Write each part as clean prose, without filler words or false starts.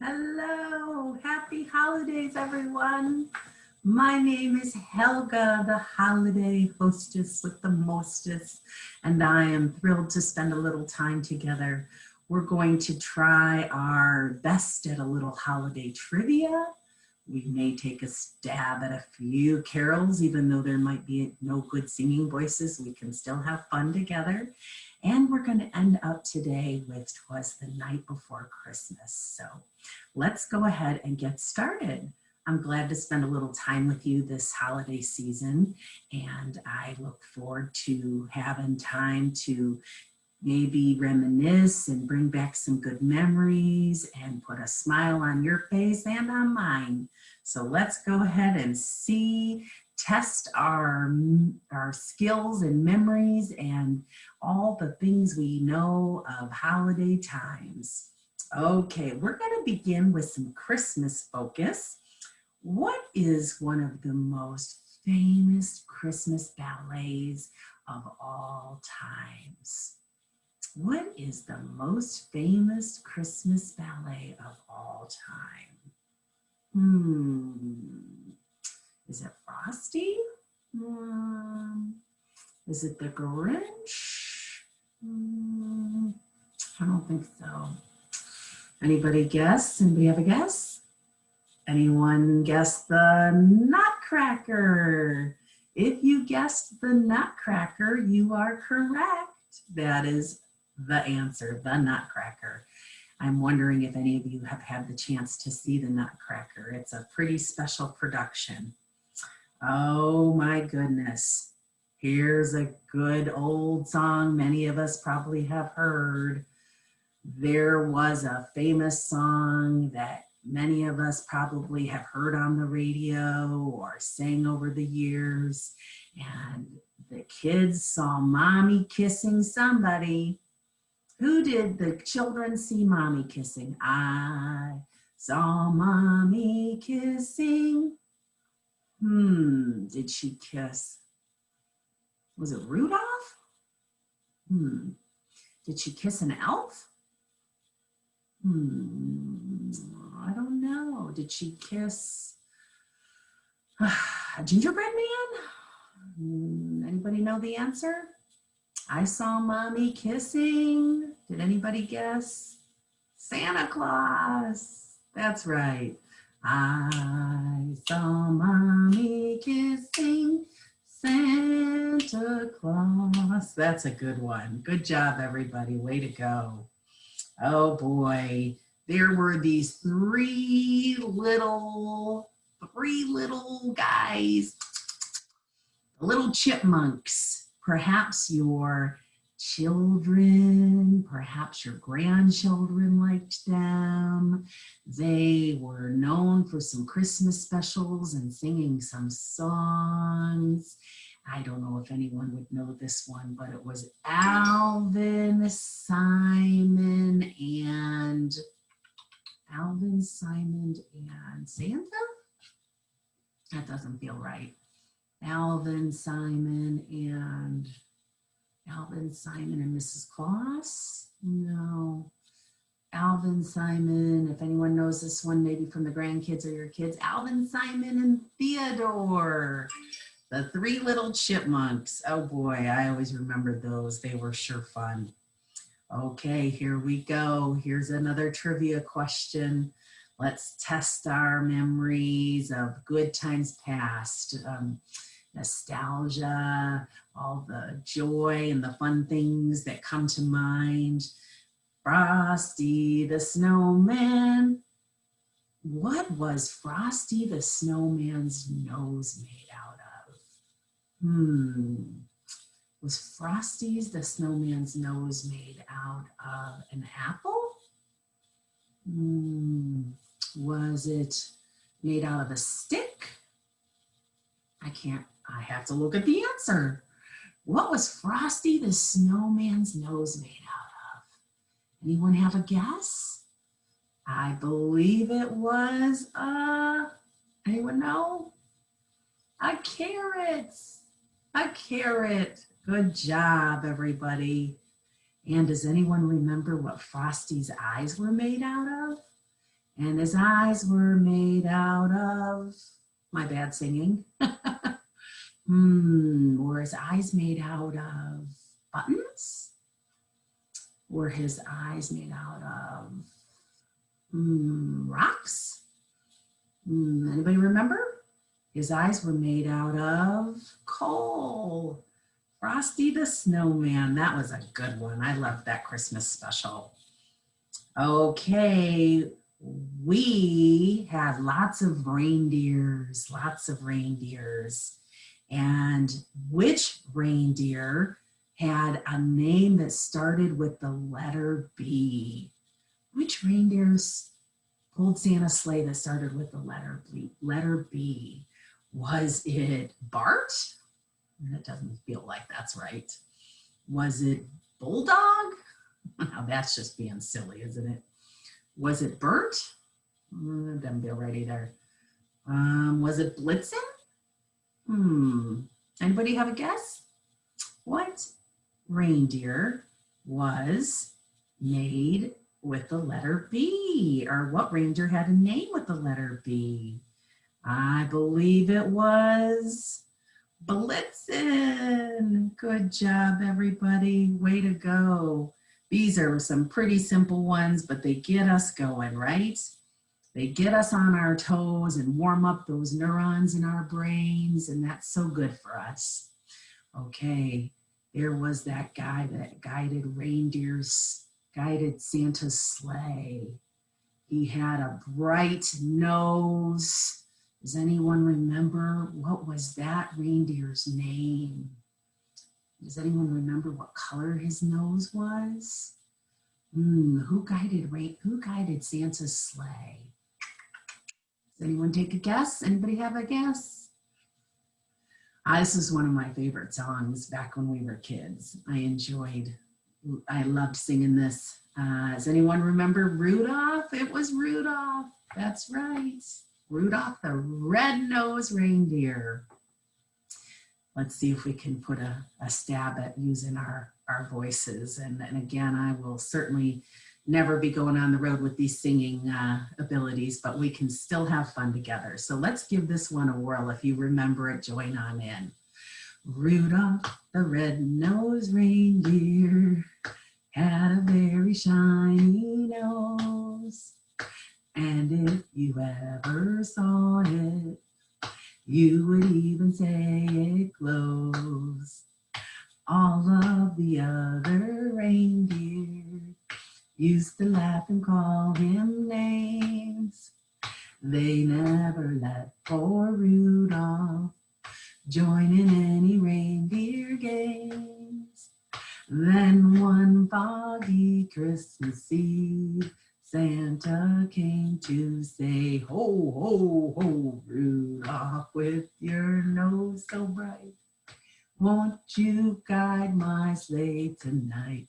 Hello, happy holidays, everyone. My name is Helga, the holiday hostess with the mostest, and I am thrilled to spend a little time together. We're going to try our best at a little holiday trivia. We may take a stab at a few carols, even though there might be no good singing voices. We can still have fun together. And we're going to end up today with "Twas the Night Before Christmas." So let's go ahead and get started. I'm glad to spend a little time with you this holiday season, and I look forward to having time to maybe reminisce and bring back some good memories and put a smile on your face and on mine. So let's go ahead and test our skills and memories and all the things we know of holiday times. Okay, we're going to begin with some Christmas focus. What is one of the most famous Christmas ballets of all times? What is the most famous Christmas ballet of all time? Is it Frosty? Is it the Grinch? I don't think so. Anybody guess? Anybody have a guess? Anyone guess the Nutcracker? If you guessed the Nutcracker, you are correct. That is the answer, the Nutcracker. I'm wondering if any of you have had the chance to see the Nutcracker. It's a pretty special production. Oh my goodness. Here's a good old song many of us probably have heard. There was a famous song that many of us probably have heard on the radio or sang over the years. And the kids saw mommy kissing somebody. Who did the children see mommy kissing? I saw mommy kissing. Did she kiss? Was it Rudolph? Did she kiss an elf? I don't know. Did she kiss a gingerbread man? Anybody know the answer? I saw mommy kissing. Did anybody guess? Santa Claus. That's right. I saw mommy kissing Santa Claus. That's a good one. Good job, everybody. Way to go. Oh boy. There were these three little guys, little chipmunks. Perhaps your children, perhaps your grandchildren liked them. They were known for some Christmas specials and singing some songs. I don't know if anyone would know this one, but it was Alvin, Simon, and Santa? That doesn't feel right. Alvin, Simon, and Mrs. Claus? No. Alvin, Simon, if anyone knows this one, maybe from the grandkids or your kids, Alvin, Simon, and Theodore. The three little chipmunks. Oh boy, I always remember those. They were sure fun. Okay, here we go. Here's another trivia question. Let's test our memories of good times past. Nostalgia, all the joy and the fun things that come to mind. Frosty the Snowman. What was Frosty the Snowman's nose made out of? Was Frosty the Snowman's nose made out of an apple? Was it made out of a stick? I have to look at the answer. What was Frosty the Snowman's nose made out of? Anyone have a guess? I believe it was, anyone know? A carrot. A carrot. Good job, everybody. And does anyone remember what Frosty's eyes were made out of? And his eyes were made out of, my bad singing. Were his eyes made out of buttons? Were his eyes made out of rocks? Anybody remember? His eyes were made out of coal. Frosty the Snowman. That was a good one. I loved that Christmas special. Okay, we had lots of reindeers. And which reindeer had a name that started with the letter B? Which reindeers pulled Santa's sleigh that started with the letter B? Was it Bart? That doesn't feel like that's right. Was it Bulldog? Now that's just being silly, isn't it? Was it Bert? Doesn't feel right either. Was it Blitzen? Anybody have a guess? What reindeer was made with the letter B? Or what reindeer had a name with the letter B? I believe it was Blitzen. Good job, everybody. Way to go. These are some pretty simple ones, but they get us going, right? They get us on our toes and warm up those neurons in our brains, and that's so good for us. Okay, there was that guy that guided Santa's sleigh. He had a bright nose. Does anyone remember what was that reindeer's name? Does anyone remember what color his nose was? Who guided Santa's sleigh? Does anyone take a guess? Anybody have a guess? This is one of my favorite songs back when we were kids. I loved singing this. Does anyone remember Rudolph? It was Rudolph. That's right. Rudolph the red-nosed reindeer. Let's see if we can put a stab at using our voices. And again, I will certainly never be going on the road with these singing abilities, but we can still have fun together. So let's give this one a whirl. If you remember it, join on in. Rudolph the red-nosed reindeer had a very shiny nose. And if you ever saw it, you would even say it glows. All of the other reindeer used to laugh and call him names. They never let poor Rudolph join in any reindeer games. Then one foggy Christmas Eve, Santa came to say, ho, ho, ho, Rudolph, with your nose so bright, won't you guide my sleigh tonight?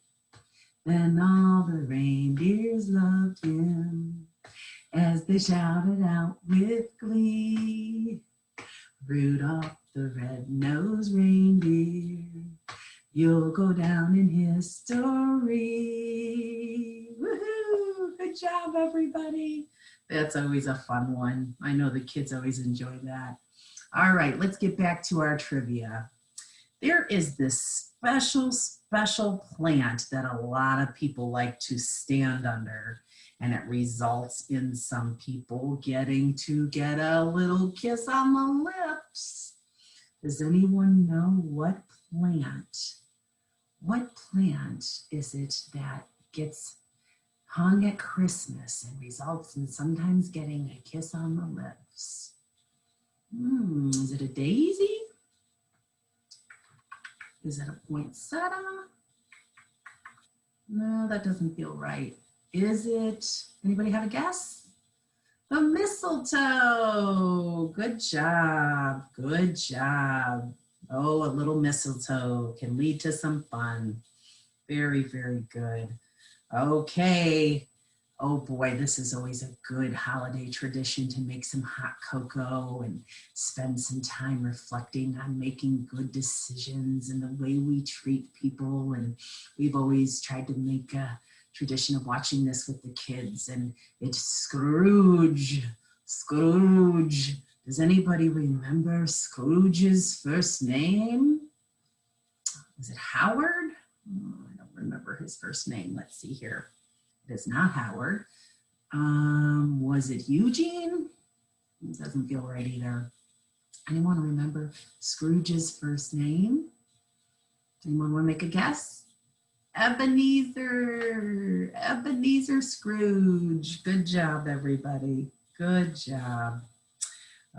Then all the reindeers loved him as they shouted out with glee, Rudolph the red-nosed reindeer, you'll go down in history. Woohoo! Good job, everybody. That's always a fun one. I know the kids always enjoy that. All right, let's get back to our trivia. There is this special plant that a lot of people like to stand under, and it results in some people getting to get a little kiss on the lips. Does anyone know what plant is it that gets hung at Christmas and results in sometimes getting a kiss on the lips? Is it a daisy? Is it a poinsettia? No, that doesn't feel right. Is it, anybody have a guess? The mistletoe. Good job, good job. Oh, a little mistletoe can lead to some fun. Very, very good. Okay. Oh boy, this is always a good holiday tradition to make some hot cocoa and spend some time reflecting on making good decisions and the way we treat people. And we've always tried to tradition of watching this with the kids, and it's Scrooge. Scrooge. Does anybody remember Scrooge's first name? Is it Howard? Oh, I don't remember his first name. Let's see here. It is not Howard. Was it Eugene? It doesn't feel right either. Anyone remember Scrooge's first name? Anyone want to make a guess? Ebenezer. Ebenezer Scrooge. Good job, everybody. Good job.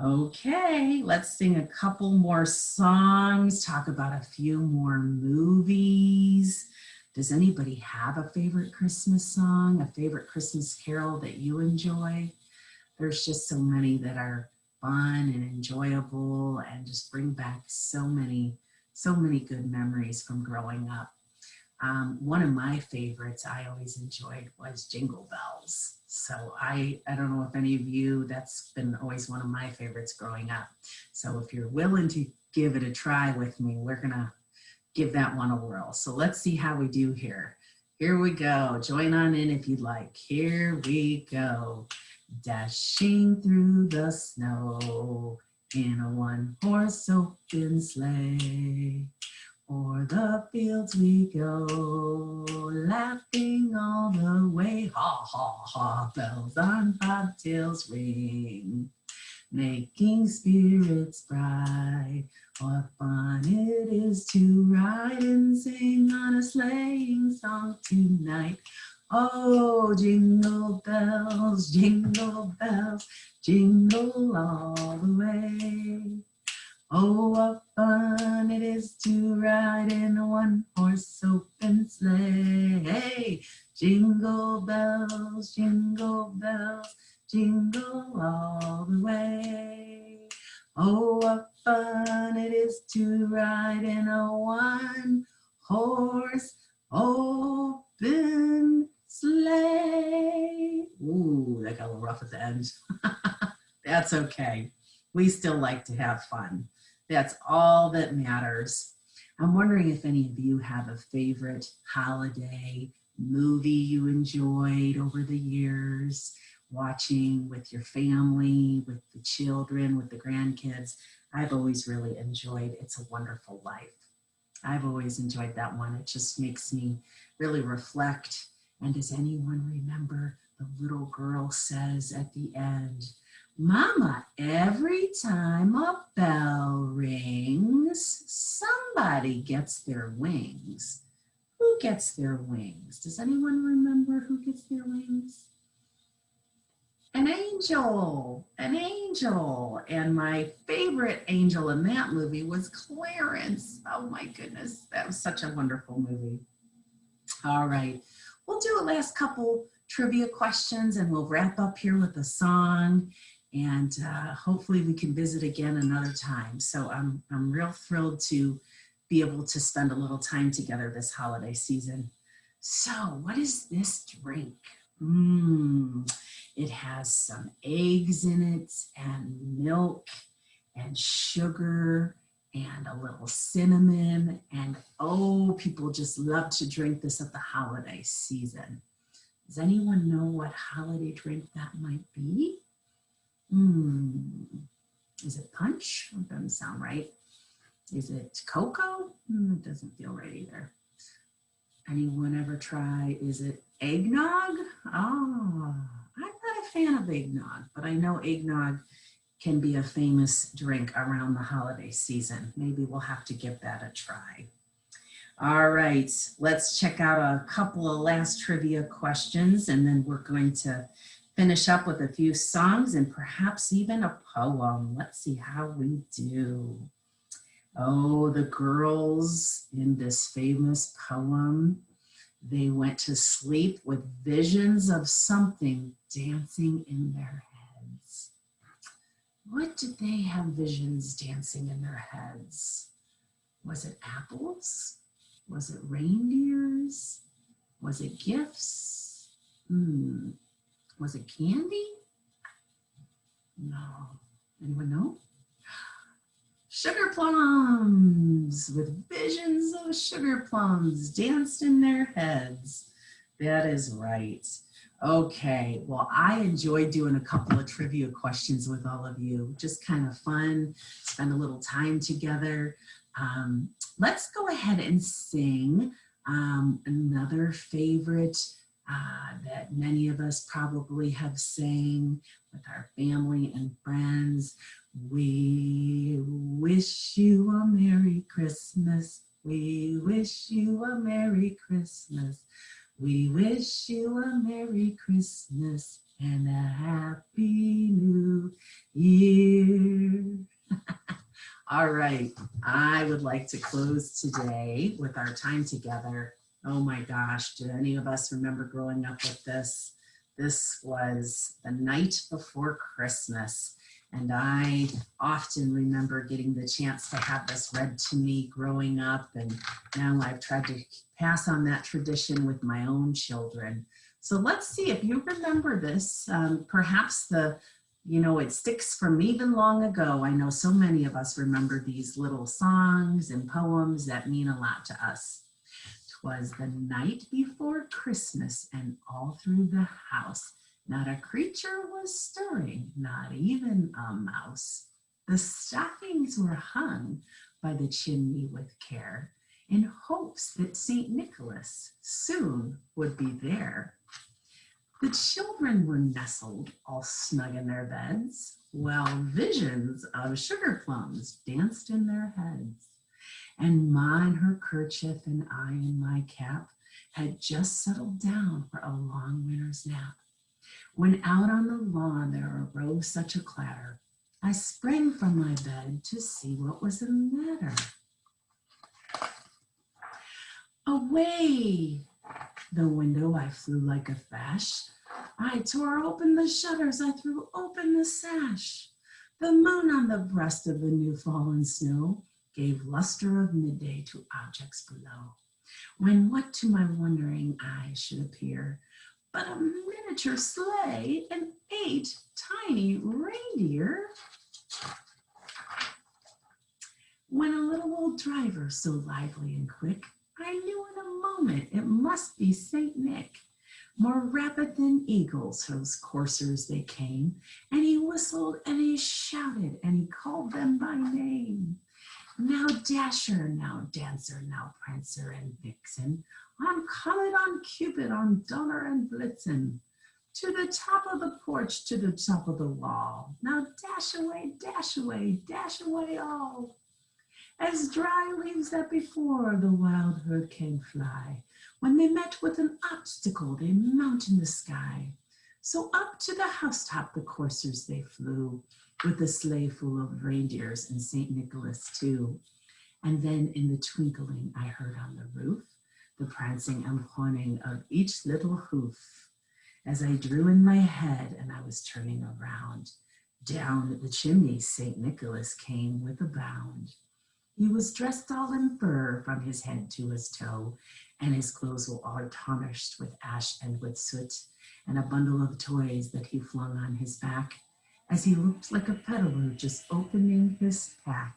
Okay, let's sing a couple more songs, talk about a few more movies. Does anybody have a favorite Christmas song, a favorite Christmas carol that you enjoy? There's just so many that are fun and enjoyable and just bring back so many good memories from growing up. One of my favorites I always enjoyed was Jingle Bells. So I don't know if any of you, that's been always one of my favorites growing up. So if you're willing to give it a try with me, we're gonna give that one a whirl. So let's see how we do here. Here we go. Join on in if you'd like. Here we go. Dashing through the snow in a one-horse open sleigh. O'er the fields we go, laughing all the way. Ha, ha, ha, bells on bobtails ring, making spirits bright. What fun it is to ride and sing on a sleighing song tonight. Oh, jingle bells, jingle all the way. Oh, what fun it is to ride in a one-horse open sleigh. Hey, jingle bells, jingle all the way. Oh, what fun it is to ride in a one-horse open sleigh. Ooh, that got a little rough at the end. That's okay. We still like to have fun. That's all that matters. I'm wondering if any of you have a favorite holiday movie you enjoyed over the years, watching with your family, with the children, with the grandkids. I've always really enjoyed It's a Wonderful Life. I've always enjoyed that one. It just makes me really reflect. And does anyone remember the little girl says at the end, Mama, every time a bell rings, somebody gets their wings. Who gets their wings? Does anyone remember who gets their wings? An angel, an angel. And my favorite angel in that movie was Clarence. Oh my goodness, that was such a wonderful movie. All right, we'll do a last couple trivia questions and we'll wrap up here with a song. And hopefully we can visit again another time. So I'm real thrilled to be able to spend a little time together this holiday season. So what is this drink? It has some eggs in it and milk and sugar and a little cinnamon. And oh, people just love to drink this at the holiday season. Does anyone know what holiday drink that might be? Is it punch? It doesn't sound right. Is it cocoa? It doesn't feel right either. Anyone ever try, is it eggnog? Oh, I'm not a fan of eggnog, but I know eggnog can be a famous drink around the holiday season. Maybe we'll have to give that a try. All right, let's check out a couple of last trivia questions, and then we're going to finish up with a few songs and perhaps even a poem. Let's see how we do. Oh, the girls in this famous poem, they went to sleep with visions of something dancing in their heads. What did they have visions dancing in their heads? Was it apples? Was it reindeers? Was it gifts? Was it candy? No. Anyone know? Sugar plums, with visions of sugar plums danced in their heads. That is right. Okay, well, I enjoyed doing a couple of trivia questions with all of you. Just kind of fun, spend a little time together. Let's go ahead and sing another favorite that many of us probably have sang with our family and friends. We wish you a Merry Christmas. We wish you a Merry Christmas. We wish you a Merry Christmas and a Happy New Year. All right, I would like to close today with our time together. Oh my gosh, do any of us remember growing up with this? This was the night before Christmas. And I often remember getting the chance to have this read to me growing up. And now I've tried to pass on that tradition with my own children. So let's see if you remember this. Perhaps it sticks from even long ago. I know so many of us remember these little songs and poems that mean a lot to us. 'Twas the night before Christmas, and all through the house not a creature was stirring, not even a mouse. The stockings were hung by the chimney with care, in hopes that St. Nicholas soon would be there. The children were nestled all snug in their beds, while visions of sugar plums danced in their heads. And Ma in her kerchief and I in my cap had just settled down for a long winter's nap. When out on the lawn there arose such a clatter, I sprang from my bed to see what was the matter. Away the window I flew like a flash. I tore open the shutters, I threw open the sash. The moon on the breast of the new fallen snow gave luster of midday to objects below. When what to my wondering eyes should appear but a miniature sleigh and 8 tiny reindeer. When a little old driver so lively and quick, I knew in a moment it must be St. Nick. More rapid than eagles, those coursers they came, and he whistled and he shouted and he called them by name. Now Dasher, now Dancer, now Prancer and Vixen, on Comet, on Cupid, on Donner and Blitzen, to the top of the porch, to the top of the wall. Now dash away, dash away, dash away all. As dry leaves that before the wild herd can fly, when they met with an obstacle, they mount in the sky. So up to the housetop the coursers they flew, with a sleigh full of reindeers and St. Nicholas too. And then in the twinkling I heard on the roof the prancing and horning of each little hoof. As I drew in my head and I was turning around, down the chimney St. Nicholas came with a bound. He was dressed all in fur from his head to his toe, and his clothes were all tarnished with ash and with soot, and a bundle of toys that he flung on his back, as he looked like a peddler just opening his pack.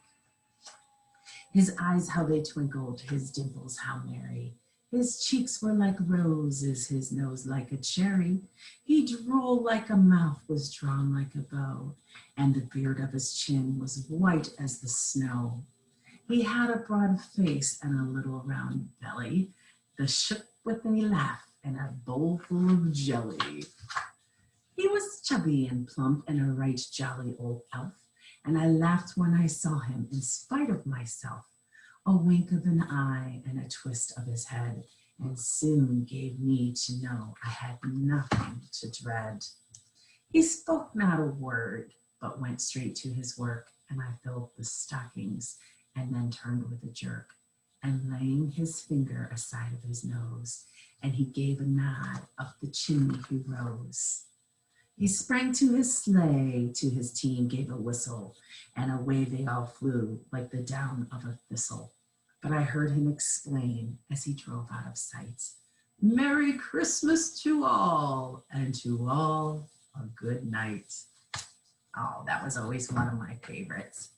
His eyes, how they twinkled, his dimples, how merry. His cheeks were like roses, his nose like a cherry. He drooled like a mouth was drawn like a bow, and the beard of his chin was white as the snow. He had a broad face and a little round belly, that shook with a laugh and a bowl full of jelly. He was chubby and plump and a right jolly old elf, and I laughed when I saw him in spite of myself. A wink of an eye and a twist of his head, and soon gave me to know I had nothing to dread. He spoke not a word, but went straight to his work, and I filled the stockings, and then turned with a jerk, and laying his finger aside of his nose, and he gave a nod, up the chimney he rose. He sprang to his sleigh, to his team gave a whistle, and away they all flew like the down of a thistle. But I heard him explain as he drove out of sight, Merry Christmas to all, and to all a good night. Oh, that was always one of my favorites.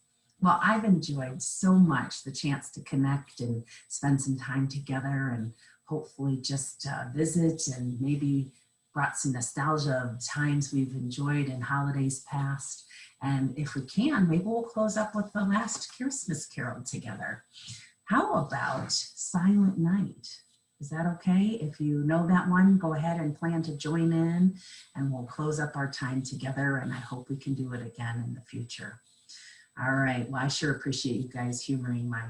Well, I've enjoyed so much the chance to connect and spend some time together, and hopefully just visit and maybe brought some nostalgia of times we've enjoyed in holidays past. And if we can, maybe we'll close up with the last Christmas carol together. How about Silent Night? Is that okay? If you know that one, go ahead and plan to join in, and we'll close up our time together, and I hope we can do it again in the future. All right, well, I sure appreciate you guys humoring my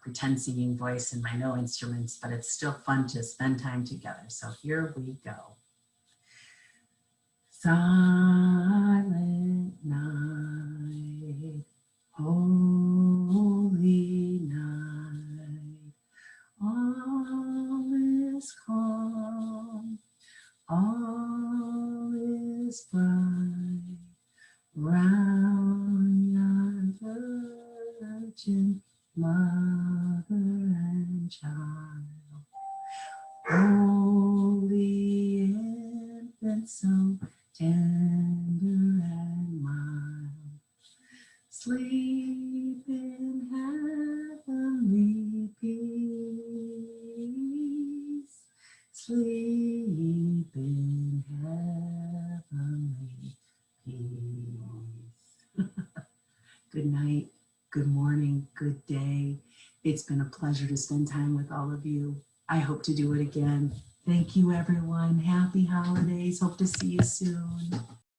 pretend singing voice and my no instruments, but it's still fun to spend time together. So here we go. Silent night, holy night, all is calm, all is bright, round yon virgin mother and child, holy infant, so tender and mild, sleep in heavenly peace, sleep in heavenly peace. Good night, good morning, good day. It's been a pleasure to spend time with all of you. I hope to do it again. Thank you, everyone. Happy holidays. Hope to see you soon.